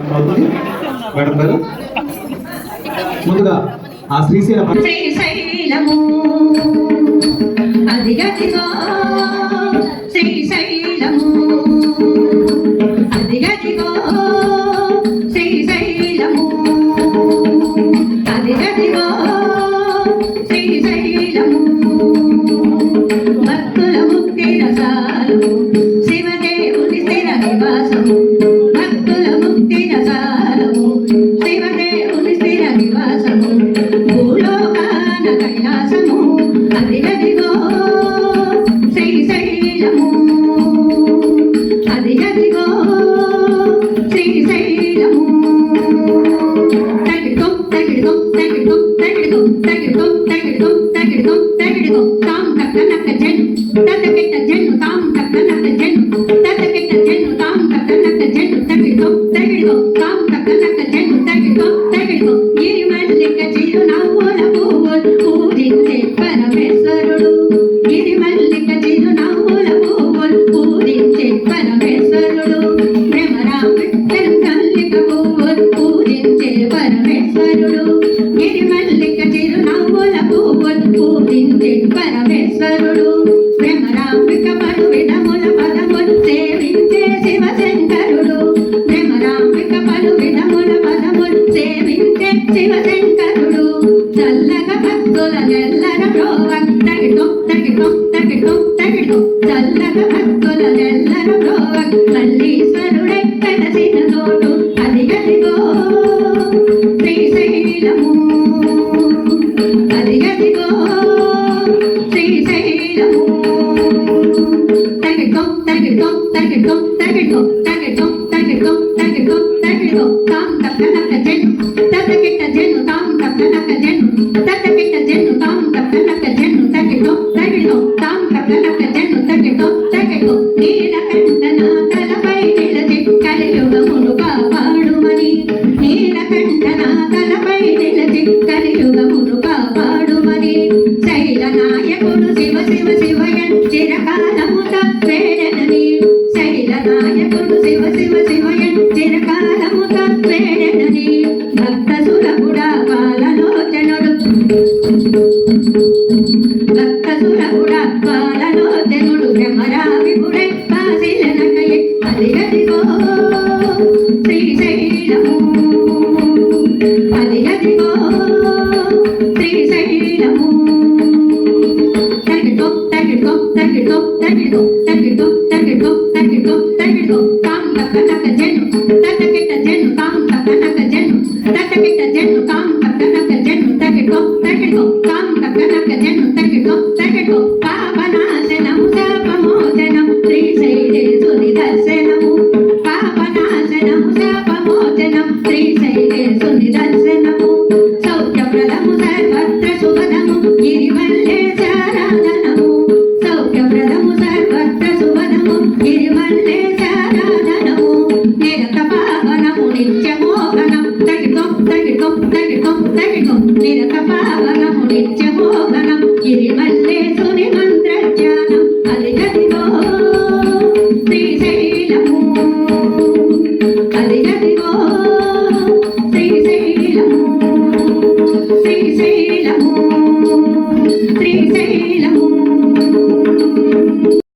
అవుతుంది మేడం గారు. ముందుగా ఆ శ్రీశైలము అదిగదిగో శ్రీశైలము అదిగదిగో శ్రీశైలము అదిగదిగో శ్రీశైలము భక్తుల ముక్తి రసాలు శివదేవుని స్థిర నివాసము భక్తుల ముక్తి రసాలు శివదేవుని స్థిర నివాసము భూలోకాన కైలాసము అదిగదిగో శ్రీశైలము అదిగదిగో శ్రీశైలము తగిడిగో తగిడిగో తగిడిగో తగిడిగో తగిడిగో తగిడిగో తగిడిగో తగిడిగో తాం తక్క నక్క జన్ను తతకిట జన్ను తాం తక్క నక్క జన్ను తతకిట జన్ను తాం తక్క నక్క జన్ను తగిడిగో తగిడిగో తాం తక్క నక్క జన్ను తగిడిగో తగిడిగో గిరిమల్లిక చిరునవ్వుల పువ్వులు పూజించే పరమేశ్వరుడు గిరిమల్లిక చిరునవ్వుల పువ్వులు పూజించే పరమేశ్వరుడు భ్రమరామల్లిక పువ్వులు పూజించే పరమేశ్వరుడు గిరిమల్లిక చిరునవ్వుల పువ్వులు పూజించే పరమేశ్వరుడు భ్రమరాంబిక పలు విధముల పదములు సేవించే శివశంకరుడు భ్రమరాంబిక పలు విధముల పదములు సేవించే శివశంకరుడు చల్లగా భక్తుల నెల్లర ప్రోవ తగిడో తగిడో తగిడో తగిడో చల్లగా భక్తుల నెల్లర ప్రోవ మల్లీశ్వరుడై కలసిన తోడు అదిగదిగో శ్రీశైలము అదిగదిగో శ్రీశైలము తగిడో తగిడో తగిడో తగిడో తగిడో తగిడో తగిడో తగిడో తాం తక్క నక్క జన్ను తతకిట జన్ను తాం తక్క నక్క జన్ను తతకిట జన్ను తాం తక్క నక్క జన్ను తగిడో తగిడో తాం తక్క నక్క జన్ను తగిడో తగిడో నీలకంఠన తలపై నిలచి కలియుగమును కాపాడుమని నీలకంఠన తలపై నిలచి కలియుగమును కాపాడుమని శైలనాయకుడు శివ శివ శివయన్ చిరకాలముత వేడనని శైలనాయకుడు శివ శివ శివయన్ చిరకాలముత వేడనని భక్త సురగుడా పాలలోచనుడు భక్త సురగుడా పాలలోచనుడు భ్రమరావిపుడై కాశీలనకయే అదిగదిగో శ్రీశైలము అదిగదిగో శ్రీశైలము తగిడో తగిడో తగిడో తగిడో తగిడో తగిడో తగిడో తగిడో తాం తక్క నక్క జన్ను తతకిట జన్ను తాం తక్క నక్క జన్ను తతకిట జన్ను తాం తక్క నక్క జన్ను తగిడో తగిడో తాం తక్క నక్క జన్ను తగిడో తగిడో పాపనాశనము శాపమోచనం శ్రీశైలేశుని దర్శనము పాపనాశనము శాపమోచనం శ్రీశైలేశుని దర్శనము సౌఖ్యప్రదము సర్వత్ర శుభదము గిరిమల్లేశారాధనము సౌఖ్యప్రదము సర్వత్ర శుభదము గిరిమల్లేశారాధనము నిరత పావనము నిత్యమోహనం తగిడో తగిడో తగిడో తగిడో నిరత